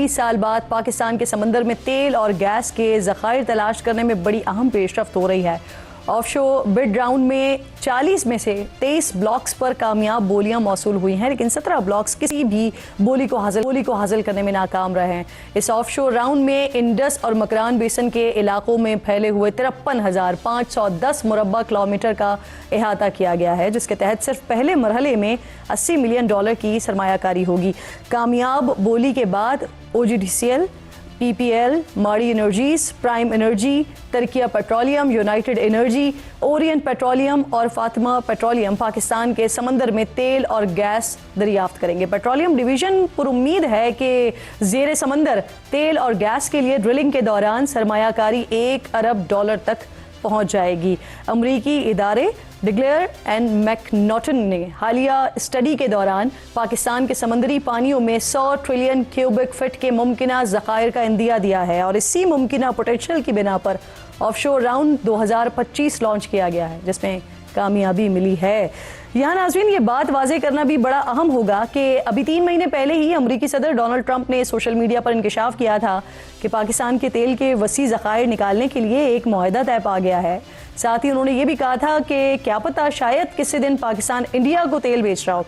20 साल बाद पाकिस्तान के समंदर में तेल और गैस के ज़खायर तलाश करने में बड़ी अहम पेशरफ्त हो रही है। ऑफशोर बिड राउंड में 40 में से 23 ब्लॉक्स पर कामयाब बोलियां मौसूल हुई हैं, लेकिन 17 ब्लॉक्स किसी भी बोली को हासिल करने में नाकाम रहे हैं। इस ऑफशोर राउंड में इंडस और मकरान बेसन के इलाकों में फैले हुए 53,510 मुरब्बा किलोमीटर का अहाता किया गया है, जिसके तहत सिर्फ पहले मरहले में $80 मिलियन की सरमायाकारी होगी। कामयाब बोली के बाद OGDCL, PPL, Mari energies, prime energy, तरकिया petroleum, united energy, orient petroleum और फातिमा पेट्रोलियम पाकिस्तान के समंदर में तेल और गैस दरियाफ्त करेंगे। पेट्रोलियम डिवीजन पुरुम्मीद है कि ज़ेरे समंदर तेल और गैस के लिए ड्रिलिंग के दौरान सरमायाकारी $1 अरब तक पहुंच जाएगी। अमरीकी इदारे डिग्लेयर एंड मैकनॉटन ने हालिया स्टडी के दौरान पाकिस्तान के समंदरी पानियों में 100 ट्रिलियन क्यूबिक फीट के मुमकिना ज़खायर का इंदिया दिया है और इसी मुमकिना पोटेंशियल की बिना पर ऑफशोर राउंड 2025 लॉन्च किया गया है, जिसमें कामयाबी मिली है। यहाँ नाज़रीन, ये बात वाज़े करना भी बड़ा अहम होगा कि अभी 3 महीने पहले ही अमरीकी सदर डोनाल्ड ट्रंप ने सोशल मीडिया पर इंकशाफ किया था कि पाकिस्तान के तेल के वसी ज़खायर निकालने के लिए एक मुआहदा तय पा गया है। साथ ही उन्होंने ये भी कहा था कि क्या पता शायद किसी दिन पाकिस्तान इंडिया को तेल बेच रहा हो।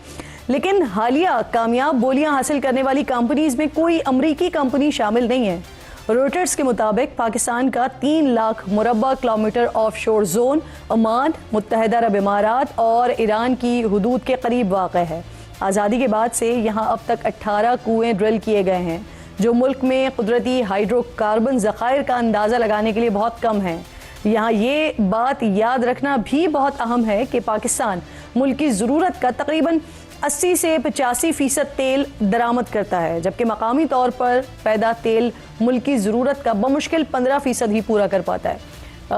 लेकिन हालिया कामयाब बोलियां हासिल करने वाली कंपनीज में कोई अमरीकी कंपनी शामिल नहीं है। रॉयटर्स के मुताबिक पाकिस्तान का 3 लाख मुरब्बा किलोमीटर ऑफशोर जोन ओमान, मुत्तहदा अरब इमारात और ईरान की हुदूद के करीब वाक़ है। आज़ादी के बाद से यहाँ अब तक 18 कुएं ड्रिल किए गए हैं, जो मुल्क में कुदरती हाइड्रोकार्बन ज़खायर का अंदाज़ा लगाने के लिए बहुत कम है। यहाँ ये बात याद रखना भी बहुत अहम है कि पाकिस्तान मुल्क की ज़रूरत का तकरीबन 80 से 85% तेल दरामद करता है, जबकि मकामी तौर पर पैदा तेल मुल्क की ज़रूरत का बमुश्किल 15% ही पूरा कर पाता है।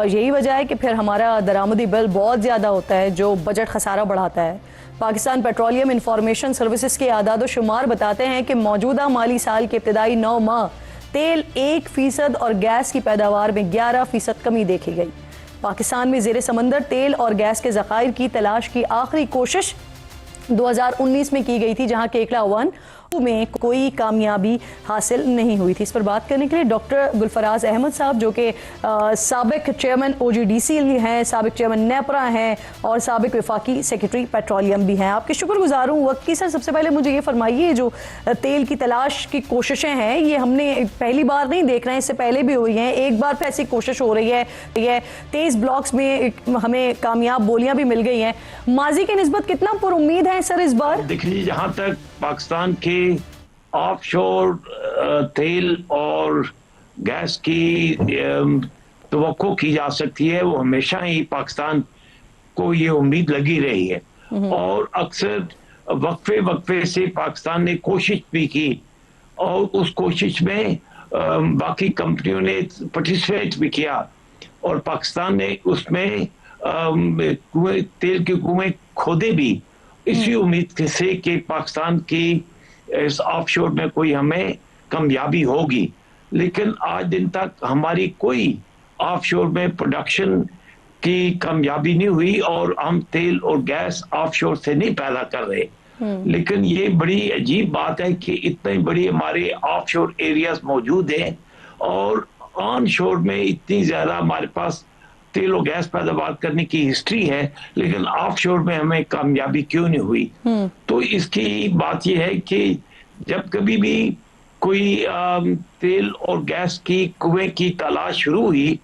यही वजह है कि फिर हमारा दरामदी बिल बहुत ज़्यादा होता है, जो बजट खसारा बढ़ाता है। पाकिस्तान पेट्रोलियम इंफॉर्मेशन सर्विसेज के आदाद शुमार बताते हैं कि मौजूदा माली साल के इब्तदाई 9 माह तेल 1% और गैस की पैदावार में 11% कमी देखी गई। पाकिस्तान में ज़ेरे समंदर तेल और गैस के ज़खायर की तलाश की आखिरी कोशिश 2019 में की गई थी, जहां केकला 1 में कोई कामयाबी हासिल नहीं हुई थी। इस पर बात करने के लिए डॉक्टर गुलफराज अहमद साहब, जो कि साबिक चेयरमैन OGDCL हैं, साबिक चेयरमैन नेपरा हैं और साबिक वफाकी सेक्रेटरी पेट्रोलियम भी हैं, आपके शुक्रगुजार हूँ वक्त की। सर, सबसे पहले मुझे ये फरमाइए, जो तेल की तलाश की कोशिशें हैं ये हमने पहली बार नहीं देख रहे हैं, इससे पहले भी हुई हैं। एक बार फिर ऐसी कोशिश हो रही है। 23 ब्लॉक्स में हमें कामयाब बोलियां भी मिल गई हैं। माजी की निस्बत कितना पुरुम्मीद है सर इस बार? देखिए, जहाँ तक पाकिस्तान के ऑफशोर तेल और गैस की तवक्को की जा सकती है, वो हमेशा ही पाकिस्तान को ये उम्मीद लगी रही है और अक्सर वक्फे से पाकिस्तान ने कोशिश भी की और उस कोशिश में बाकी कंपनियों ने पार्टिसिपेट भी किया और पाकिस्तान ने उसमें तेल के कुएं खोदे भी इसी उम्मीद से कि पाकिस्तान की इस ऑफशोर में कोई हमें कामयाबी होगी। लेकिन आज दिन तक हमारी कोई ऑफशोर में प्रोडक्शन की कामयाबी नहीं हुई और हम तेल और गैस ऑफशोर से नहीं पैदा कर रहे। लेकिन ये बड़ी अजीब बात है कि इतने बड़ी हमारे ऑफशोर एरियाज मौजूद हैं और ऑन शोर में इतनी ज्यादा हमारे पास तेल और गैस पैदावार करने की हिस्ट्री है, लेकिन ऑफशोर में हमें कामयाबी क्यों नहीं हुई? तो इसकी बात यह है कि जब कभी भी कोई तेल और गैस की कुएं की तलाश शुरू हुई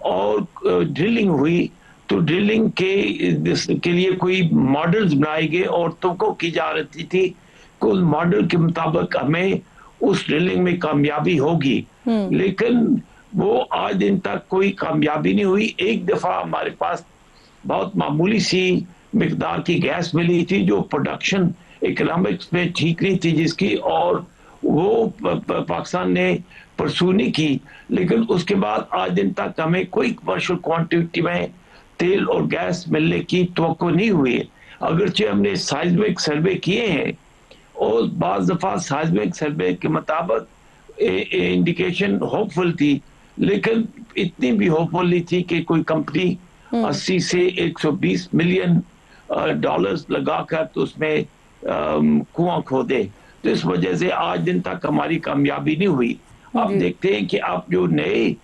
और ड्रिलिंग हुई, तो ड्रिलिंग के लिए कोई मॉडल्स बनाए गए और तुमको की जा रही थी कि उस मॉडल के मुताबिक हमें उस ड्रिलिंग में कामयाबी होगी। लेकिन वो आज दिन तक कोई कामयाबी नहीं हुई। एक दफा हमारे पास बहुत मामूली सी मिकदार की गैस मिली थी जो प्रोडक्शन इकोनॉमिक्स में ठीक नहीं थी जिसकी, और वो पाकिस्तान ने परसू नहीं की। लेकिन उसके बाद आज दिन तक हमें कोई कमर्शियल क्वांटिटी में तेल और गैस मिलने की तवक्को नहीं हुई। अगरचे हमने साइस्मिक सर्वे किए हैं और बाज़ दफा साइस्मिक सर्वे के मुताबिक इंडिकेशन होपफुल थी, लेकिन इतनी भी होपफुल नहीं थी कि कोई कंपनी 80 से 120 मिलियन डॉलर्स लगाकर तो उसमें कुआं खोदे। तो इस वजह से आज दिन तक हमारी कामयाबी नहीं हुई। आप देखते हैं कि अब जो नए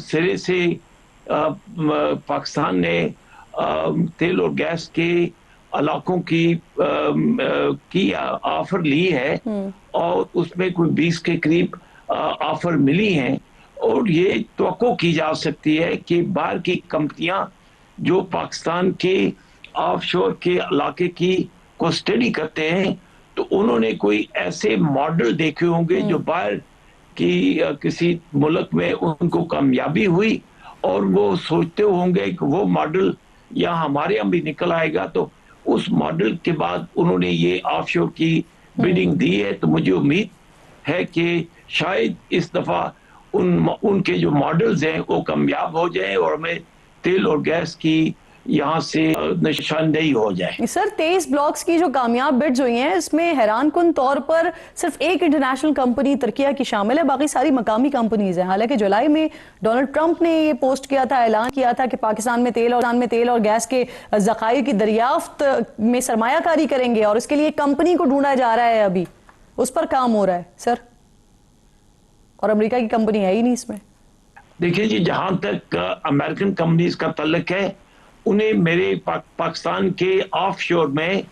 सिरे से पाकिस्तान ने तेल और गैस के इलाकों की ऑफर ली है और उसमें कोई 20 के करीब ऑफर मिली हैं, और ये तवक्को की जा सकती है कि बाहर की कंपनियां जो पाकिस्तान के ऑफशोर के इलाके की को स्टडी करते हैं, तो उन्होंने कोई ऐसे मॉडल देखे होंगे जो बाहर की किसी मुल्क में उनको कामयाबी हुई, और वो सोचते होंगे कि वो मॉडल या हमारे यहाँ भी निकल आएगा, तो उस मॉडल के बाद उन्होंने ये ऑफशोर की बिडिंग दी है। तो मुझे उम्मीद है कि शायद इस दफा उनके जो मॉडल्स हैं वो कामयाब हो जाएं और हमें तेल और गैस की यहाँ से निशानदेही हो जाए। सर 23 ब्लॉक्स की जो कामयाब बिड्स हुई हैं, इसमें हैरानकुन तौर पर सिर्फ एक इंटरनेशनल कंपनी तुर्किया की शामिल है, बाकी सारी मकामी कंपनीज हैं। हालांकि जुलाई में डोनाल्ड ट्रंप ने ये पोस्ट किया था, ऐलान किया था कि पाकिस्तान में तेल और गैस के ज़खायर की दरियाफ्त में सरमायाकारी करेंगे और इसके लिए कंपनी को ढूंढा जा रहा है, अभी उस पर काम हो रहा है सर, और अमेरिका की कंपनी है ही नहीं इसमें। देखिए जी, जहां तक अमेरिकन कंपनीज का तल्लुक है, उन्हें मेरे पाकिस्तान के ऑफशोर में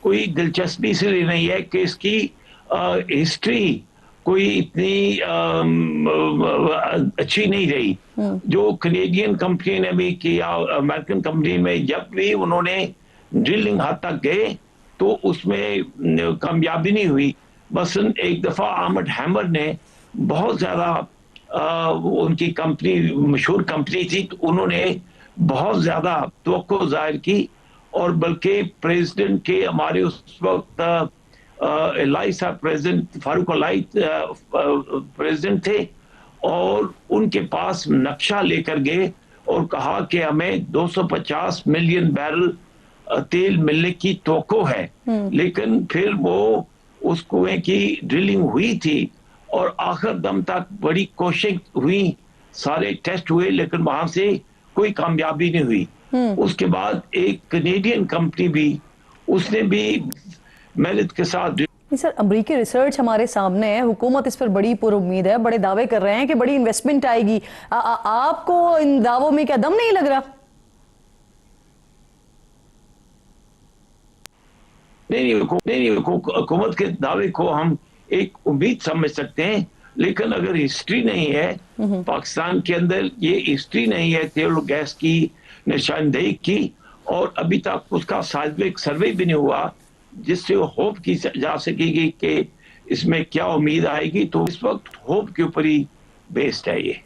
कोई दिलचस्पी इसलिए नहीं है कि इसकी हिस्ट्री कोई इतनी अच्छी नहीं रही। जो कनेडियन कंपनी ने भी किया, अमेरिकन कंपनी में जब भी उन्होंने ड्रिलिंग हद तक गए तो उसमें कामयाबी नहीं हुई। बस एक दफा आर्मर्ड हैमर ने बहुत ज्यादा उनकी कंपनी मशहूर कंपनी थी, तो उन्होंने बहुत ज्यादा तवक्को जाहिर की, और बल्कि प्रेसिडेंट के हमारे उस वक्त एलाई साहब प्रेसिडेंट फारूक अलाई प्रेसिडेंट थे, और उनके पास नक्शा लेकर गए और कहा कि हमें 250 मिलियन बैरल तेल मिलने की तवक्को है। लेकिन फिर वो उस कुएं की ड्रिलिंग हुई थी और आखिर दम तक बड़ी कोशिश हुई, सारे टेस्ट हुए, लेकिन वहां से कोई कामयाबी नहीं हुई। उसके बाद एक कनेडियन कंपनी भी, उसने भी मेहनत के साथ। सर अमरीकी रिसर्च हमारे सामने है, हुकूमत इस पर बड़ी पुरुम्मीद है, बड़े दावे कर रहे हैं कि बड़ी इन्वेस्टमेंट आएगी। आपको इन दावों में क्या दम नहीं लग रहा? नहीं, हुकूमत के दावे को हम एक उम्मीद समझ सकते हैं, लेकिन अगर हिस्ट्री नहीं है पाकिस्तान के अंदर, ये हिस्ट्री नहीं है तेल और गैस की निशानदेही की, और अभी तक उसका साइंटिफिक सर्वे भी नहीं हुआ जिससे होप की जा सकेगी कि इसमें क्या उम्मीद आएगी, तो इस वक्त होप के ऊपर ही बेस्ड है ये।